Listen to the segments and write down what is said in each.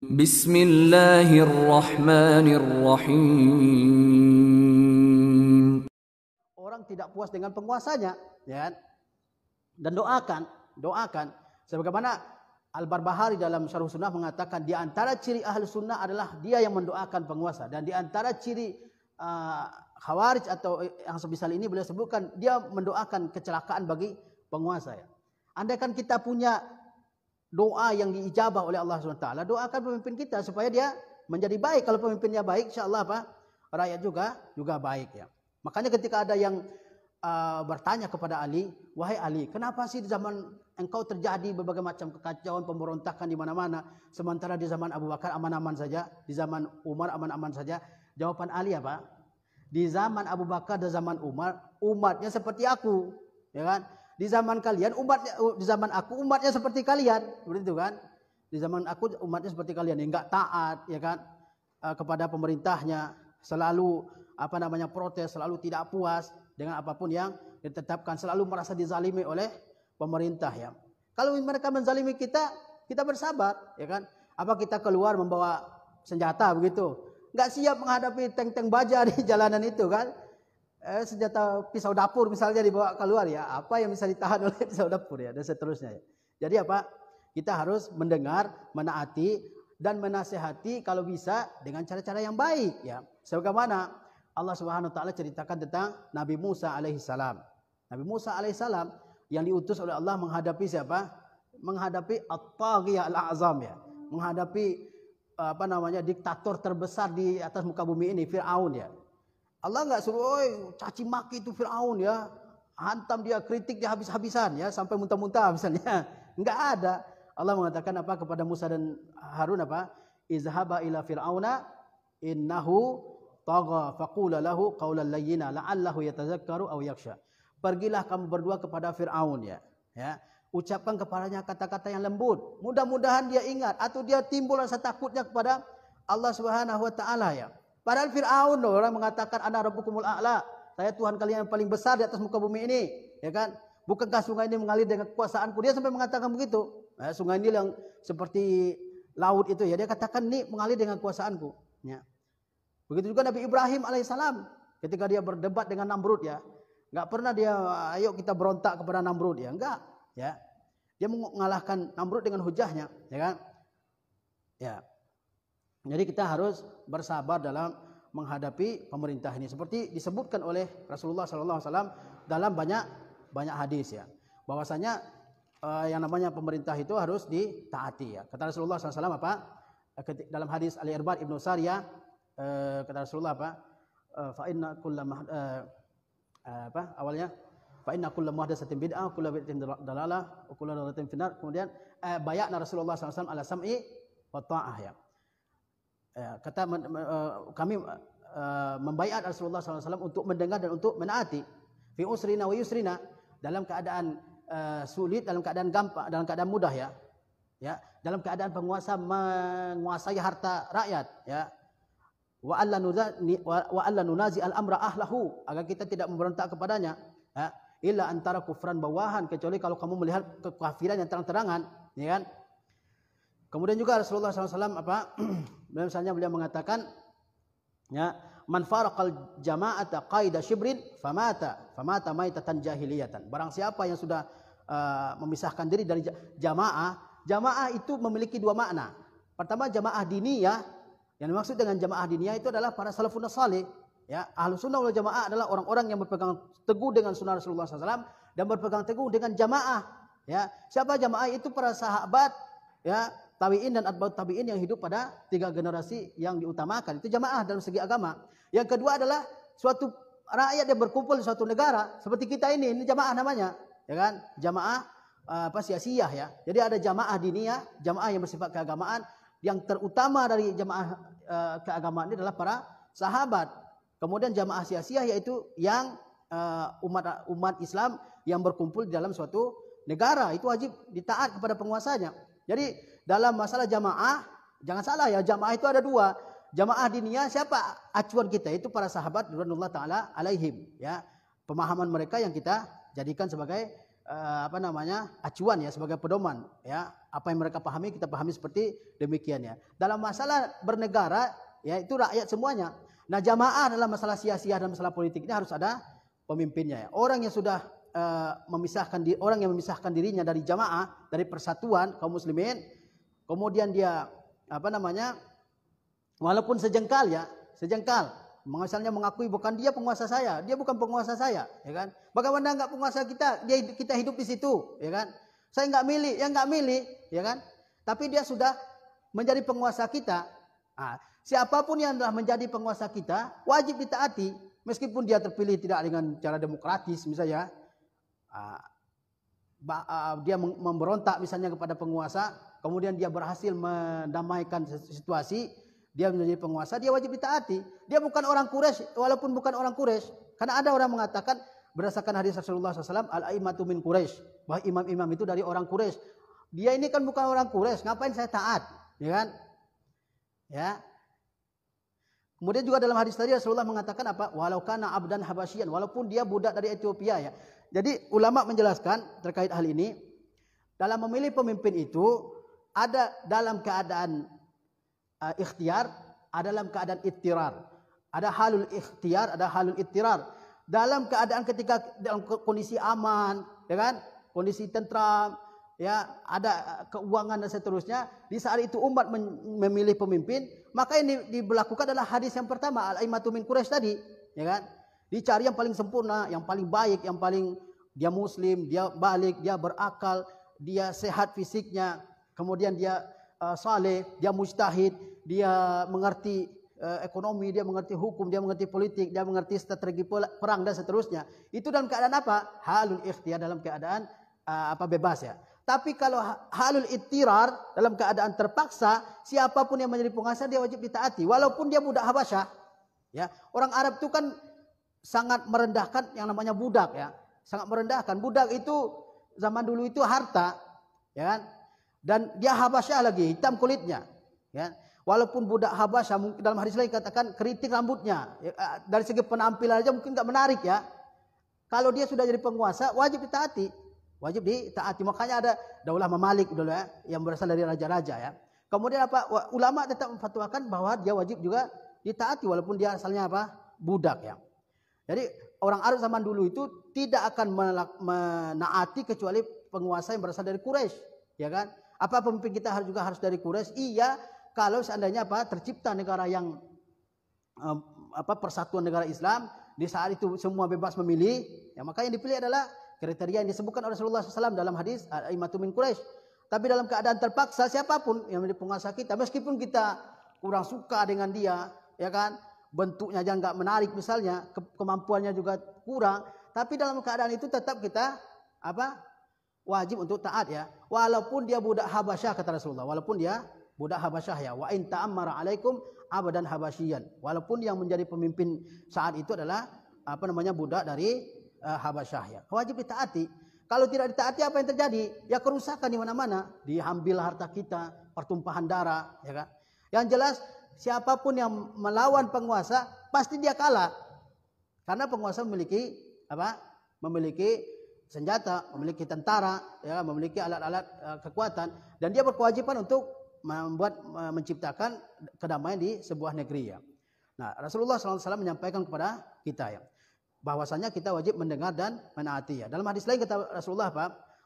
Bismillahirrahmanirrahim. Orang tidak puas dengan penguasanya, ya kan? Dan doakan. Sebagaimana Al-Barbahari dalam Syarh Sunnah mengatakan di antara ciri ahli sunnah adalah dia yang mendoakan penguasa, dan di antara ciri Khawarij atau yang semisal ini beliau sebutkan dia mendoakan kecelakaan bagi penguasa. Ya. Andaikan kita punya doa yang diijabah oleh Allah SWT, doakan pemimpin kita supaya dia menjadi baik. Kalau pemimpinnya baik, insyaallah rakyat juga baik. Ya. Makanya ketika ada yang bertanya kepada Ali, wahai Ali, kenapa sih di zaman engkau terjadi berbagai macam kekacauan, pemberontakan di mana-mana, sementara di zaman Abu Bakar aman-aman saja, di zaman Umar aman-aman saja? Jawaban Ali apa? Di zaman Abu Bakar dan zaman Umar, umatnya seperti aku, ya kan? Di zaman kalian di zaman aku umatnya seperti kalian, seperti itu kan? Di zaman aku umatnya seperti kalian, yang enggak taat, ya kan? Kepada pemerintahnya, selalu protes, selalu tidak puas dengan apapun yang ditetapkan, selalu merasa dizalimi oleh pemerintah, ya. Kalau mereka menzalimi kita bersabar, ya kan? Apa kita keluar membawa senjata begitu? Enggak siap menghadapi tank-tank baja di jalanan itu kan? Senjata pisau dapur misalnya dibawa keluar, ya. Apa yang bisa ditahan oleh pisau dapur, ya, dan seterusnya. Ya. Jadi apa? Kita harus mendengar, menaati dan menasihati kalau bisa dengan cara-cara yang baik, ya. Sebagaimana Allah Subhanahu wa taala ceritakan tentang Nabi Musa alaihissalam. Nabi Musa alaihissalam yang diutus oleh Allah menghadapi siapa? Menghadapi at-taghiyah al-a'zam, ya. Menghadapi diktator terbesar di atas muka bumi ini, Firaun, ya. Allah enggak suruh caci maki itu Firaun, ya. Hantam dia, kritik dia habis-habisan, ya, sampai muntah-muntah misalnya. Enggak ada. Allah mengatakan apa kepada Musa dan Harun apa? Izhaba ila fir'auna innahu tagha faqula lahu qawlan layyina la'allahu yatazakkaru aw yakhsha. Pergilah kamu berdua kepada Firaun, ya. Ya. Ucapkan kepadanya kata-kata yang lembut. Mudah-mudahan dia ingat atau dia timbul rasa takutnya kepada Allah Subhanahu wa taala, ya. Padahal Firaun orang mengatakan ana rabbukumul a'la. Saya Tuhan kalian yang paling besar di atas muka bumi ini, ya kan? Bukankah sungai ini mengalir dengan kekuasaanku? Dia sampai mengatakan begitu. Sungai Nil yang seperti laut itu, ya, dia katakan ini mengalir dengan kekuasaanku, ya. Begitu juga Nabi Ibrahim alaihissalam ketika dia berdebat dengan Namrud, ya. Enggak pernah dia ayo kita berontak kepada Namrud, ya. Enggak, ya. Dia mengalahkan Namrud dengan hujahnya, ya kan? Ya. Jadi kita harus bersabar dalam menghadapi pemerintah ini seperti disebutkan oleh Rasulullah SAW dalam banyak hadis, ya. Bahwasanya yang namanya pemerintah itu harus ditaati, ya. Kata Rasulullah SAW apa? Dalam hadis Al-Irbad Ibnu Sariyah, kata Rasulullah apa? Fa inna kullu muhdatsatin bid'ah, kullu bid'atin dalalah, wa kullu dalalatin finnar. Kemudian bayatna Rasulullah SAW ala sam'i wa ta'ah, ya. Kami membaiat Rasulullah SAW untuk mendengar dan untuk menaati fi usrina wa yusrina, dalam keadaan sulit, dalam keadaan gampang, dalam keadaan mudah, ya. Ya, dalam keadaan penguasa menguasai harta rakyat, ya. Wa alla nunazi al-amra ahlahu, agar kita tidak memberontak kepadanya, ya. Illa antara kufran bawahan, kecuali kalau kamu melihat kekafiran yang terang-terangan, ya kan? Kemudian juga Rasulullah SAW misalnya beliau mengatakan, ya, man faraqal jama'ata qaida shibrin famata maitatan jahiliyatan. Barang siapa yang sudah memisahkan diri dari jamaah itu memiliki dua makna. Pertama, jamaah diniyah. Yang dimaksud dengan jamaah diniyah itu adalah para salafun salih, ya. Ahlus sunnah wal jamaah adalah orang-orang yang berpegang teguh dengan sunnah Rasulullah SAW dan berpegang teguh dengan jamaah, ya. Siapa jamaah itu? Para sahabat, ya, tabi'in dan atba'ut tabi'in yang hidup pada 3 generasi yang diutamakan. Itu jamaah dalam segi agama. Yang kedua adalah suatu rakyat yang berkumpul di suatu negara seperti kita ini jamaah namanya, ya kan? Jamaah siyasiyah, ya. Jadi ada jamaah diniyah, jamaah yang bersifat keagamaan. Yang terutama dari jamaah keagamaan ini adalah para sahabat. Kemudian jamaah siyasiyah yaitu yang umat Islam yang berkumpul di dalam suatu negara, itu wajib ditaat kepada penguasanya. Jadi dalam masalah jamaah, jangan salah, ya, jamaah itu ada dua. Jamaah diniyah, siapa acuan kita? Itu para sahabat radhiyallahu taala alaihim, ya. Pemahaman mereka yang kita jadikan sebagai apa namanya, acuan ya, sebagai pedoman ya. Apa yang mereka pahami kita pahami seperti demikian ya. Dalam masalah bernegara ya, itu rakyat semuanya. Nah, jamaah dalam masalah sia-sia dan masalah politik ini harus ada pemimpinnya ya. Orang yang sudah orang yang memisahkan dirinya dari jamaah, dari persatuan kaum muslimin, kemudian dia apa namanya, walaupun sejengkal ya, sejengkal, misalnya mengakui bukan dia penguasa saya, dia bukan penguasa saya, ya kan? Bagaimana enggak penguasa kita? Kita hidup di situ, ya kan? Saya enggak milih, yang enggak milih, ya kan? Tapi dia sudah menjadi penguasa kita. Nah, siapapun yang telah menjadi penguasa kita wajib ditaati, meskipun dia terpilih tidak dengan cara demokratis, misalnya. Dia memberontak misalnya kepada penguasa, kemudian dia berhasil mendamaikan situasi, dia menjadi penguasa, dia wajib ditaati. Dia bukan orang Quraisy, walaupun bukan orang Quraisy. Karena ada orang mengatakan berdasarkan hadis Rasulullah SAW, al-a'immatu min Quraisy, bahwa imam-imam itu dari orang Quraisy. Dia ini kan bukan orang Quraisy, ngapain saya taat, ya kan? Ya. Kemudian juga dalam hadis tadi Rasulullah mengatakan apa? Walau kana abdan habasyian, walaupun dia budak dari Ethiopia ya. Jadi ulama menjelaskan terkait hal ini, dalam memilih pemimpin itu ada dalam keadaan ikhtiar, ada dalam keadaan ittirar. Ada halul ikhtiar, ada halul ittirar. Dalam keadaan ketika dalam kondisi aman, ya kan? Kondisi tentram, ya, ada keuangan dan seterusnya, di saat itu umat memilih pemimpin, maka ini diberlakukan adalah hadis yang pertama, al-a'immatu min Quraisy tadi, ya kan? Dicari yang paling sempurna, yang paling baik, yang paling dia muslim, dia balik, dia berakal, dia sehat fisiknya, kemudian dia saleh, dia mujtahid, dia mengerti ekonomi, dia mengerti hukum, dia mengerti politik, dia mengerti strategi perang dan seterusnya. Itu dalam keadaan apa? Halul ikhtiyar, dalam keadaan bebas ya. Tapi kalau halul ittirar, dalam keadaan terpaksa, siapapun yang menjadi penguasa dia wajib ditaati, walaupun dia budak Habasyah. Ya, orang Arab itu kan sangat merendahkan yang namanya budak ya, sangat merendahkan. Budak itu zaman dulu itu harta, ya kan? Dan dia Habasyah lagi, hitam kulitnya, ya. Walaupun budak Habasyah, dalam hadis lain katakan keriting rambutnya, ya, dari segi penampilan aja mungkin enggak menarik ya. Kalau dia sudah jadi penguasa, wajib ditaati, wajib ditaati. Makanya ada Daulah Mamalik dulu ya, yang berasal dari raja-raja ya. Kemudian apa? Ulama tetap memfatwakan bahwa dia wajib juga ditaati walaupun dia asalnya apa? Budak ya. Jadi orang Arab zaman dulu itu tidak akan menaati kecuali penguasa yang berasal dari Quraisy, ya kan? Apa pemimpin kita juga harus dari Quraisy? Iya, kalau seandainya apa? Tercipta negara yang persatuan negara Islam, di saat itu semua bebas memilih, ya maka yang dipilih adalah kriteria yang disebutkan oleh Rasulullah SAW dalam hadis al-a'immatu min Quraisy. Tapi dalam keadaan terpaksa, siapapun yang menjadi penguasa kita, meskipun kita kurang suka dengan dia, ya kan? Bentuknya aja enggak menarik misalnya, kemampuannya juga kurang, tapi dalam keadaan itu tetap kita wajib untuk taat ya, walaupun dia budak Habasyah, kata Rasulullah, walaupun dia budak Habasyah ya, wa in ta'ammara alaikum abadan habasyian, walaupun yang menjadi pemimpin saat itu adalah budak dari Habasyah ya, wajib ditaati. Kalau tidak ditaati apa yang terjadi? Ya kerusakan di mana-mana, diambil harta kita, pertumpahan darah, ya kan? Yang jelas siapapun yang melawan penguasa pasti dia kalah. Karena penguasa memiliki memiliki senjata, memiliki tentara, ya, memiliki alat-alat kekuatan, dan dia berkewajiban untuk menciptakan kedamaian di sebuah negeri ya. Nah, Rasulullah SAW menyampaikan kepada kita ya, bahwasanya kita wajib mendengar dan menaati ya. Dalam hadis lain kata Rasulullah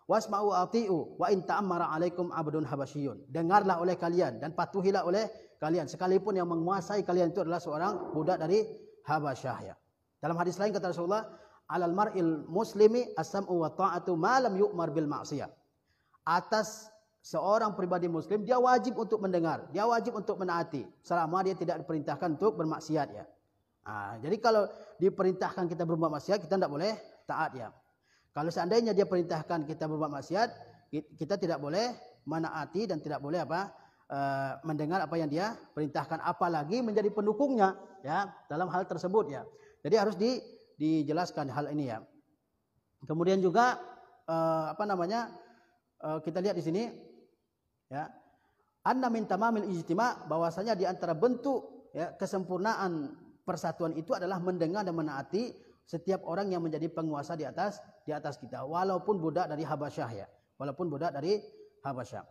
wasma'u ati'u wa in ta'ammara 'alaikum 'abdun habasyiyun. Dengarlah oleh kalian dan patuhilah oleh kalian sekalipun yang menguasai kalian itu adalah seorang budak dari Habasyah ya. Dalam hadis lain kata Rasulullah, "Alal mar'il muslimi as-sam'u wa ta'atu ma lam yu'mar bil ma'siyah." Atas seorang pribadi muslim dia wajib untuk mendengar, dia wajib untuk menaati selama dia tidak diperintahkan untuk bermaksiat ya. Jadi kalau diperintahkan kita berbuat maksiat, kita tidak boleh taat ya. Kalau seandainya dia perintahkan kita berbuat maksiat, kita tidak boleh menaati dan tidak boleh mendengar apa yang dia perintahkan, apalagi menjadi pendukungnya ya dalam hal tersebut ya. Jadi harus dijelaskan hal ini ya. Kemudian juga kita lihat di sini ya, anna min tamamil ijtima', bahwasanya di antara bentuk ya kesempurnaan persatuan itu adalah mendengar dan menaati setiap orang yang menjadi penguasa di di atas kita, walaupun budak dari Habasyah ya, walaupun budak dari Habasyah.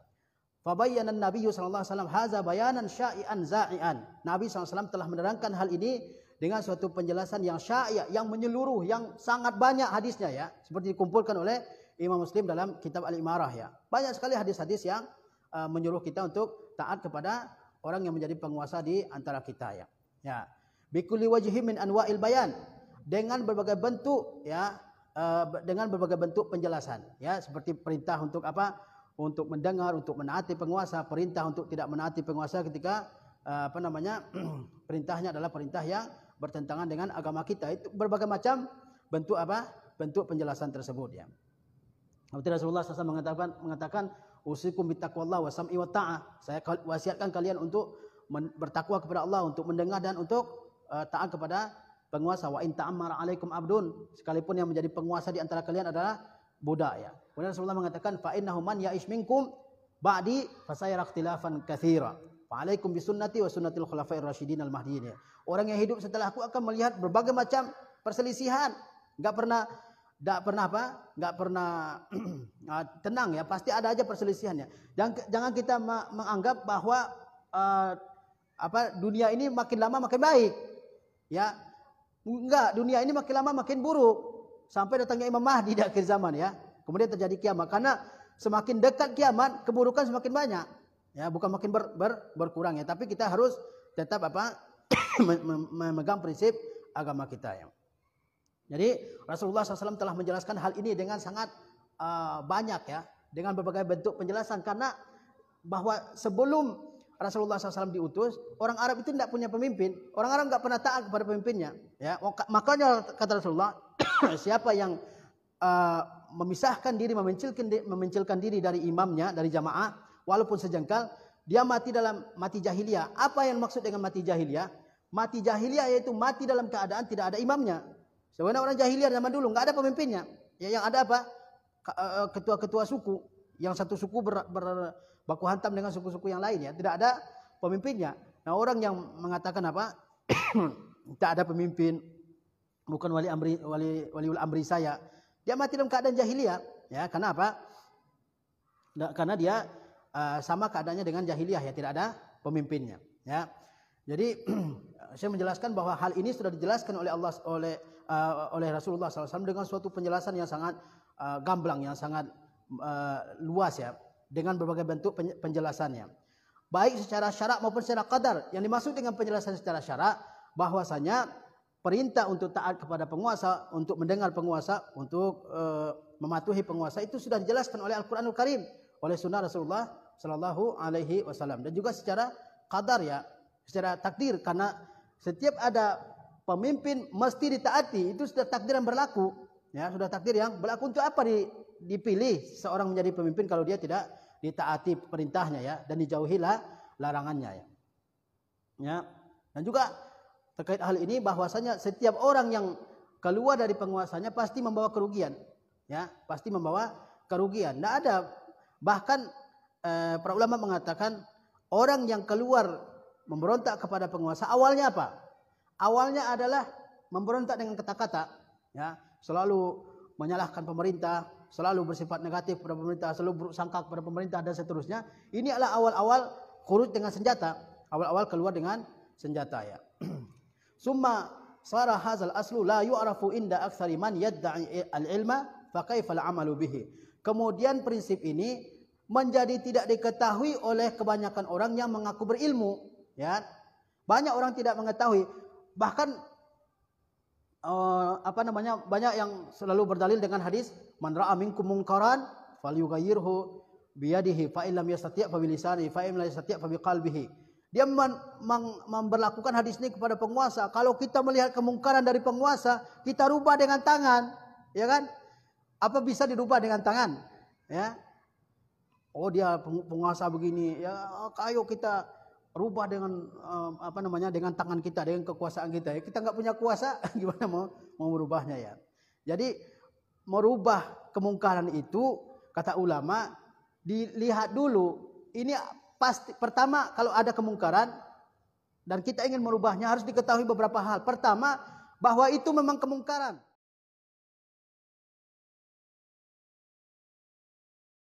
Fabayyana Nabi sallallahu alaihi wasallam hadza bayanan sya'ian za'ian. Nabi SAW telah menerangkan hal ini dengan suatu penjelasan yang syai', yang menyeluruh, yang sangat banyak hadisnya ya, seperti dikumpulkan oleh Imam Muslim dalam kitab Al-Imarah ya. Banyak sekali hadis-hadis yang menyuruh kita untuk taat kepada orang yang menjadi penguasa di antara kita ya. Ya. Bikulli wajhi min anwa'il bayan, dengan berbagai bentuk ya, dengan berbagai bentuk penjelasan ya, seperti perintah untuk apa? Untuk mendengar, untuk menaati penguasa, perintah untuk tidak menaati penguasa ketika perintahnya adalah perintah yang bertentangan dengan agama kita. Itu berbagai macam bentuk apa? Bentuk penjelasan tersebut ya. Rasulullah SAW mengatakan usikum bittaqwallah wa sam'i wa ta'ah. Saya wasiatkan kalian untuk bertakwa kepada Allah, untuk mendengar dan untuk taat kepada penguasa. Wa in ta'ammara 'alaikum abdun, sekalipun yang menjadi penguasa di antara kalian adalah budak ya. Kemudian Rasulullah mengatakan fa innahu man ya'ish minkum ba'di fasayara ikhtilafan katsira. Fa 'alaikum bisunnati wa sunnatil khulafa'ir rasyidin al-mahdiyyin. Orang yang hidup setelah aku akan melihat berbagai macam perselisihan. Enggak pernah tenang ya, pasti ada aja perselisihannya. Jangan kita menganggap bahwa dunia ini makin lama makin baik. Ya. Enggak, dunia ini makin lama makin buruk. Sampai datangnya Imam Mahdi di akhir zaman ya. Kemudian terjadi kiamat. Karena semakin dekat kiamat, keburukan semakin banyak. Ya, bukan makin berkurang ya. Tapi kita harus tetap memegang prinsip agama kita ya. Jadi Rasulullah SAW telah menjelaskan hal ini dengan sangat banyak ya. Dengan berbagai bentuk penjelasan. Karena bahwa sebelum Rasulullah SAW diutus, orang Arab itu tidak punya pemimpin. Orang Arab tidak pernah taat kepada pemimpinnya. Ya, makanya kata Rasulullah, siapa yang memisahkan diri, memencilkan diri dari imamnya, dari jamaah, walaupun sejengkal, dia mati dalam mati jahiliyah. Apa yang maksud dengan mati jahiliyah? Mati jahiliyah yaitu mati dalam keadaan tidak ada imamnya. Sebenarnya orang jahiliyah zaman dulu nggak ada pemimpinnya. Ya, yang ada apa? Ketua-ketua suku. Yang satu suku baku hantam dengan suku-suku yang lain ya. Tidak ada pemimpinnya. Nah, orang yang mengatakan apa? Tak ada pemimpin, bukan waliul amri saya. Dia mati dalam keadaan jahiliyah. Ya, karena apa? Karena dia sama keadaannya dengan jahiliyah ya, tidak ada pemimpinnya. Ya. Jadi saya menjelaskan bahwa hal ini sudah dijelaskan oleh Allah oleh Rasulullah SAW dengan suatu penjelasan yang sangat gamblang, yang sangat luas ya, dengan berbagai bentuk penjelasannya. Baik secara syarak maupun secara qadar. Yang dimaksud dengan penjelasan secara syarak, bahwasanya perintah untuk taat kepada penguasa, untuk mendengar penguasa, untuk mematuhi penguasa itu sudah dijelaskan oleh Al-Qur'anul Karim, oleh sunnah Rasulullah Sallallahu Alaihi Wasallam, dan juga secara qadar ya, secara takdir, karena setiap ada pemimpin mesti ditaati, itu sudah takdir yang berlaku ya, sudah takdir yang berlaku. Untuk apa dipilih seorang menjadi pemimpin kalau dia tidak ditaati perintahnya ya, dan dijauhilah larangannya ya. Ya. Dan juga terkait hal ini bahwasanya setiap orang yang keluar dari penguasanya pasti membawa kerugian ya, pasti membawa kerugian. Tidak ada, bahkan para ulama mengatakan orang yang keluar memberontak kepada penguasa awalnya apa? Awalnya adalah memberontak dengan kata-kata ya, selalu menyalahkan pemerintah, selalu bersifat negatif kepada pemerintah, selalu buruk sangka kepada pemerintah dan seterusnya. Ini adalah awal-awal khuruj dengan senjata, awal-awal keluar dengan senjata ya. Summa sara hadzal aslu la yu'rafu inda aktsari man yad'i al-ilma fa kaifa al-'amalu bihi. Kemudian prinsip ini menjadi tidak diketahui oleh kebanyakan orang yang mengaku berilmu ya. Banyak orang tidak mengetahui, bahkan banyak yang selalu berdalil dengan hadis man ra'a minkum munkaran falyughayyirhu biyadihi fa illam yastati' fa bilisanihi fa illam yastati' fa biqalbihi. Dia memberlakukan hadis ini kepada penguasa. Kalau kita melihat kemungkaran dari penguasa, kita rubah dengan tangan, ya kan? Apa bisa dirubah dengan tangan? Ya. Oh, dia penguasa begini, ya ayo kita rubah dengan dengan tangan kita, dengan kekuasaan kita. Ya, kita nggak punya kuasa, gimana mau merubahnya ya? Jadi merubah kemungkaran itu, kata ulama, dilihat dulu. Ini pasti pertama kalau ada kemungkaran dan kita ingin merubahnya harus diketahui beberapa hal. Pertama, bahwa itu memang kemungkaran.